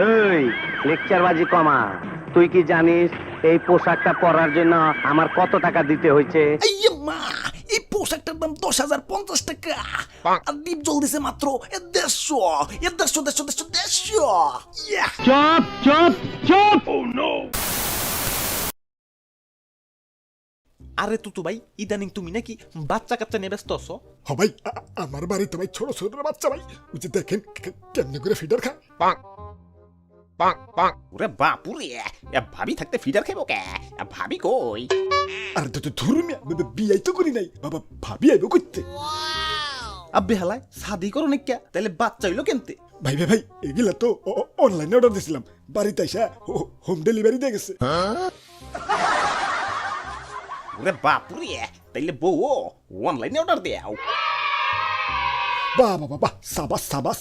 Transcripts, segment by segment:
এই লেকচারবাজি কমা। তুই কি জানিস এই পোশাকটা পরার জন্য আমার কত টাকা দিতে হয়েছে? মা, এই পোশাকটার দাম 10,050 টাকা। আর ডিপ জল দিছে মাত্র 150। চুপ চুপ চুপ। আরে তুতু ভাই, ইদানিং তুমি নাকি বাচ্চা কাচ্চা নিয়ে ব্যস্ত আছো? হ ভাই, আমার বাড়িতে ভাই ছোট ছোট বাচ্চা ভাই, ওই যে দেখেন কেমনে করে ফিডার খায়। ওরে বাপুরে, ভাবি থাকতে ফিডার খাইব কে? ভাবি কই? আর তো ধর্মিয়া বিয়াই তো করি নাই বাবা, ভাবি আইব করতে। আব্বে হালায় শাদি করো নাকি? তাহলে বাচ্চা হইলো কেমতে? ভাই ভাই ভাই, এগুলা তো অনলাইনে অর্ডার দিছিলাম, বাড়িতে আইসা হোম ডেলিভারি দিয়ে গেছে। ওরে বাপুরে, তাইলে বউ অনলাইনে অর্ডার দেও। বাহ বাবা বাহ, সাবাস সাবাস।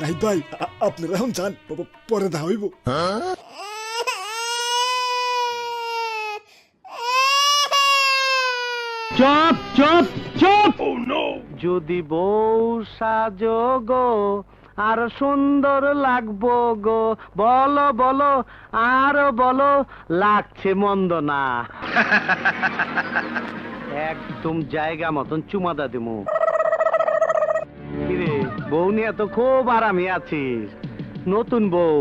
নাই ভাই, আপনারা এখন যান, বাবা পরে দেখা হইব। চুপ চুপ চুপ। যদি বউ সাজো গো আর সুন্দর লাগবো গো, বলো বলো আরো বলো, লাগছে মন্দ না। একদম জায়গা মতন চুমাদা দিমু। কিরে, বউ নিয়ে তো খুব আরামে আছিস। নতুন বউ,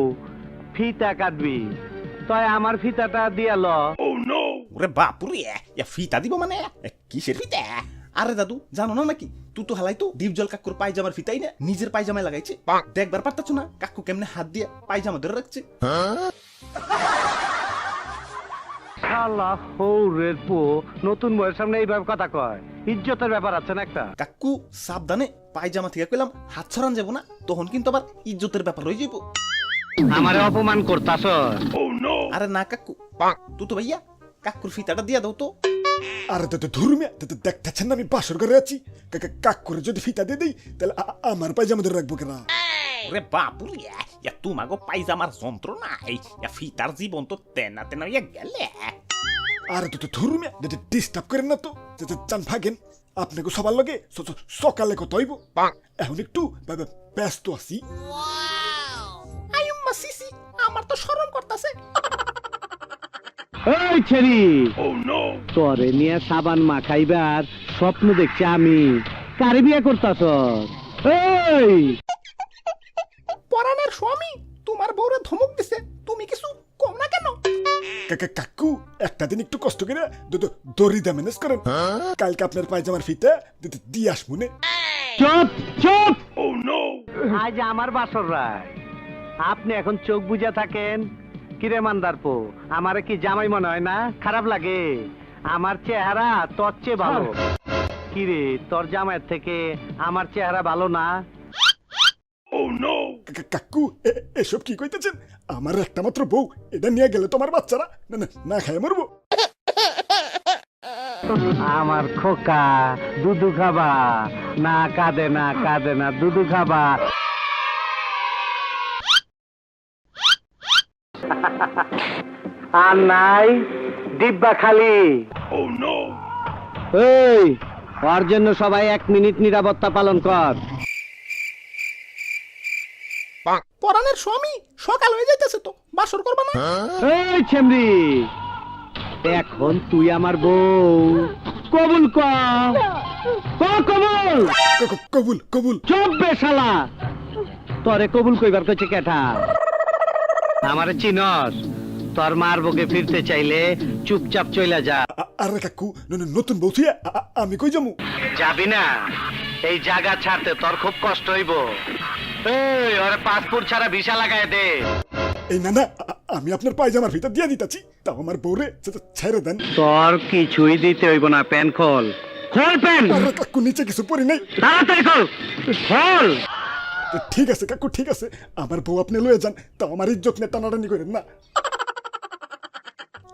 ফিতা কাটবি, তাই আমার ফিতাটা দিয়া ল। ওরে বাপুরে, ফিতা দিব মানে? কিসের ফিতা? আরে দাদু, জানো না নাকি তুই তো হালাই তো ডিপজল কাকুর পায়জামার ফিতাই না নিজের পায়জামায় লাগাইছে। দেখবার পারতাছ না কাকু কেমনে হাত দিয়ে পায়জামা ধরে রাখছে? শালা হৌরের পো, নতুন বউয়ের সামনে এইভাবে কথা কয়, ইজ্জতের ব্যাপার আছে না একটা। কাকু সাবধানে, পায়জামা থেকে কইলাম হাত ছড়ান যাবো না, তখন কিন্তু আবার ইজ্জতের ব্যাপার হয়ে যাবো। আমারে অপমান করতাছ? আরে না কাকু, তুই তো ভাইয়া কাকুর ফিতাটা দিয়া দাও তো। আর তো ধর্মিয়া, দেখতেছেন না আমি বাসর ঘরে আছি, কাক করে যদি ফিতা দিয়ে দিই তাহলে আমার পায়জামা ধরে রাখবো কেনা? ওরে বাপুরে, তোমাগো পায়জামার যন্ত্র নাই, ফিতার জীবন তো তেনা তেনা গেলে। আর তো ধর্মিয়া, ডিস্টার্ব করেন না তো, চান ভাগেন। আপনাকে সবার লগে সকালে কত হইব, এখন একটু ব্যস্ত আছি। আয়ুম্মা সিসি, আমার তো শরম করতেছে। এই ছেড়ি, তোরে নিয়ে সাবান মাখাইবার স্বপ্ন দেখছি আমি। কারে বিয়ে করতাছ? এই পরাণের স্বামী তোমার বউরে ধমক দিছে, তুমি কিছু কম না কেন? কাকু, একটা দিন একটু কষ্ট করে দড়িদা ম্যানেজ করেন, কালকে আপনার পায়জামার ফিতা দিয়ে আসবো। চুপ চুপ। আজ আমার বাসর রায়, আপনি এখন চোখ বুঝা থাকেন। কিরে মান্দারপো, আমারে কি জামাই মনে হয় না? খারাপ লাগে? আমার চেহারা তোর চেয়ে ভালো। কিরে, তোর জামাইয়ের থেকে আমার চেহারা ভালো না? কাকু, এসব কি কইতেছেন? আমার একটা মাত্র বউ, এটা নিয়ে গেলে তোমার বাচ্চারা না খায় মরবো। আমার খোকা, দুধু খাবা না? কাঁদে না কাঁদে না, দুধু খাবা। আর নাই, ডিব্বা খালি। এই, ওর জন্য সবাই 1 মিনিট নিরাপত্তা পালন কর। পরাণের স্বামী, সকাল হয়ে যাইতেছে তো, বাসর করবা না? এই ছেমরি, এখন তুই আমার বউ কবুল কর। কবুল। কবুল কবুল। চুপ বে শালা, তোরে কবুল কইবার কইছে কেঠা? আমারে চিনস? তোর মার বুকে ফিরতে চাইলে চুপচাপ চইলা যা। আরে কাকু, নতুন বউ থুইয়া আমি কই যামু? যাবি না? এই জায়গা ছাড়তে তোর খুব কষ্ট হইব। এই, ওরে পাসপোর্ট ছাড়া ভিসা লাগায় দে। এই না, আমি আপনার পায়জামার ফিতা দিয়ে দিতাছি, তাও আমার বউরে ছেড়ে দেন। তোর কিছুই দিতে হইব না, প্যান খোল। খোল প্যান। আরে কাকু, নিচে কিছু পরি নাই। তাড়াতাড়ি খোল, খোল। ঠিক আছে কাকু, ঠিক আছে, আমার বউ আপনি লয়ে যান, তাও আমার ইজ্জত নিয়ে টানাটানি করেন না।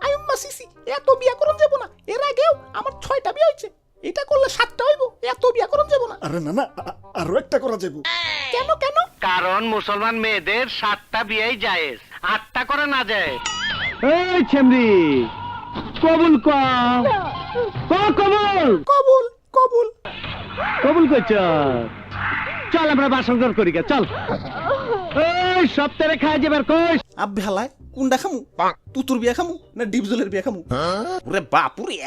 আয়ুম্মা সিসি, এত বিয়া করন যাব না। এর আগেও আমার 6টা বিয়া হইছে, এটা করলে 7টা হইব। এত বিয়া করন যাব না। আরে না, আরো একটা করা যাবো। কেন কেন? কারণ মুসলমান মেয়েদের 7টা বিয়েই জায়েজ, 8টা করে না যায়। এই ছেমরি, কবুল কর। কবুল। কবুল কবুল। কবুল করছ। চল আমরা বাসন ঘর করি গে, চল। এই সপ্তাহে খাই যাবার কই? আব্বে হালায় কোনটা খামু তুতুর বিয়া খামু না ডিপজলের বিয়া খামু? ওরে বাপুরে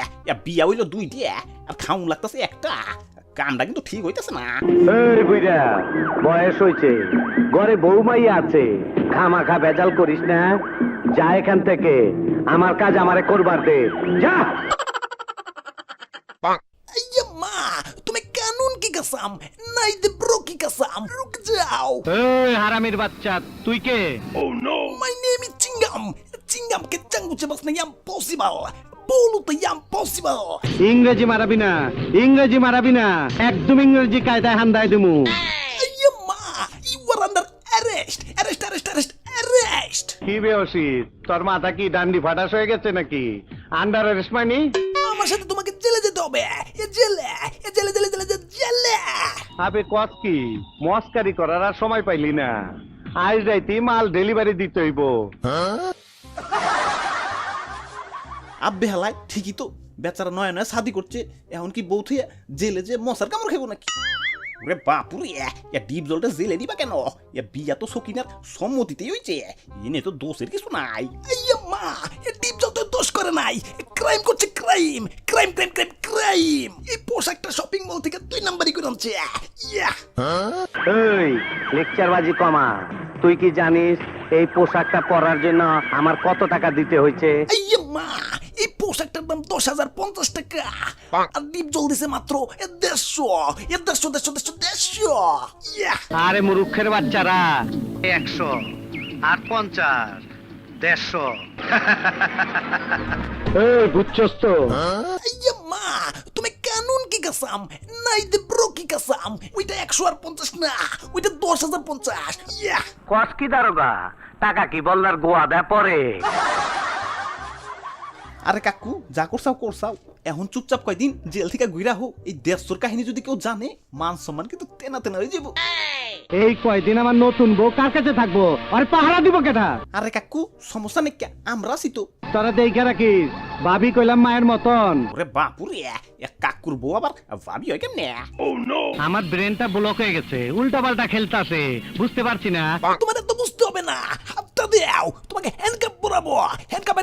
বিয়া হইলো দুইটা আর খামু লাগতাছে একটা। কামটা কিন্তু ঠিক হইতাছে না। এই বুইড়া, বয়স হইছে, ঘরে বৌমাইয়া আছে, খামাখা ভেজাল করিস না। যা এখান থেকে, আমার কাজ আমারে করবার দে, যা। আইয়া মা, তুমি কানুন কি কাসাম নাই দে ব্রো কি কাসাম, রুক যাও। এই হারামির বাচ্চা, তুই কে? My name is Chingam. Chingam ke changu cebas na yam possible. Bolu to yam possible. ইংরেজি মারাবি না, ইংরেজি মারাবি না, একদম ইংরেজি কায়দায় হান্দাই দিমু। Ayo ma, you are under arrest. Arrest. কি বেওসিত, তোর মাথা কি ডান্ডি ফাটাস হয়ে গেছে নাকি? আন্ডার অ্যারেস্ট মানে? আমার সাথে তোমাকে জেলে যেতে হবে। জেলে। আবে কস কি, মস্কারি করার আর সময় পাইলি না। আজ রাইতে মাল ডেলিভারি দিতে হইব। আব্বে হালাই ঠিকই তো, বেচারা নয় নয় শাদি করছে, এখন কি বউ থুয়ে জেলে যে মশার কামড় খাবো নাকি? ওরে বাপুরে ডিপ জলটা জেলে দিবা কেন? বিয়া তো সকিনার সম্মতিতেই হইছে, এনে তো দোষের কিছু নাই। মা, ডিপ জল তো দোষ করে নাই, ক্রাইম করছে, ক্রাইম। এই পোশাকটা শপিং মল থেকে 2 নাম্বারই করে আনছে। এই লেকচারবাজি কমা। তুই কি জানিস এই পোশাকটা পরার জন্য আমার কত টাকা দিতে হয়েছে? মা, এই পোশাকটার দাম 10,050 টাকা, আর ডিপ জল দিছে মাত্র 150। আরে মুরুখের বাচ্চারা, 100 আর 50, 150। এই বুঝছস তো? মা, তুমি কানুন কি কাসাম নাই দে ব্রো কি কাসাম, ওইটা 100 আর 50 না, ওইটা 10,050। কস কি দারোগা, টাকা কি বললার গোয়া দেয় পরে? আরে কাকু, যা করছাও, এখন চুপচাপ কয়দিন জেল থেকে ঘুরা হোক। এই দেশর কাহিনী যদি কেউ জানে, মান সম্মান কিন্তু তেনা হয়ে যাব। এই কয়দিন আমার নতুন বউ কার কাছে থাকবো, আর পাহারা দিব কেটা? আরে কাকু, সমস্যা নেই, আমরা আছি তো। তোরা দেখে রাখিস, ভাবি কইলাম মায়ের মতন। ওরে বাপুরে, কাকুর বউ আবার ভাবি হয় কেমনে? আমার ব্রেনটা ব্লক হয়ে গেছে, উল্টা পাল্টা খেলতাছে, বুঝতে পারছি না। তোমার তো বুঝতে হবে না, হাতটা দাও, তোমাকে হ্যান্ডকাপ পরাবো। হ্যান্ডকাপ।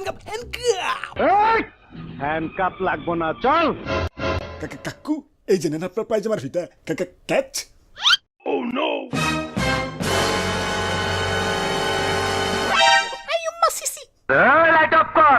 হ্যান্ডকাপ লাগবো না, চল। কাকু, এই যে নেন আপনার পায়জামার ফিতা। ক্যাচ। লাইট অফ কর।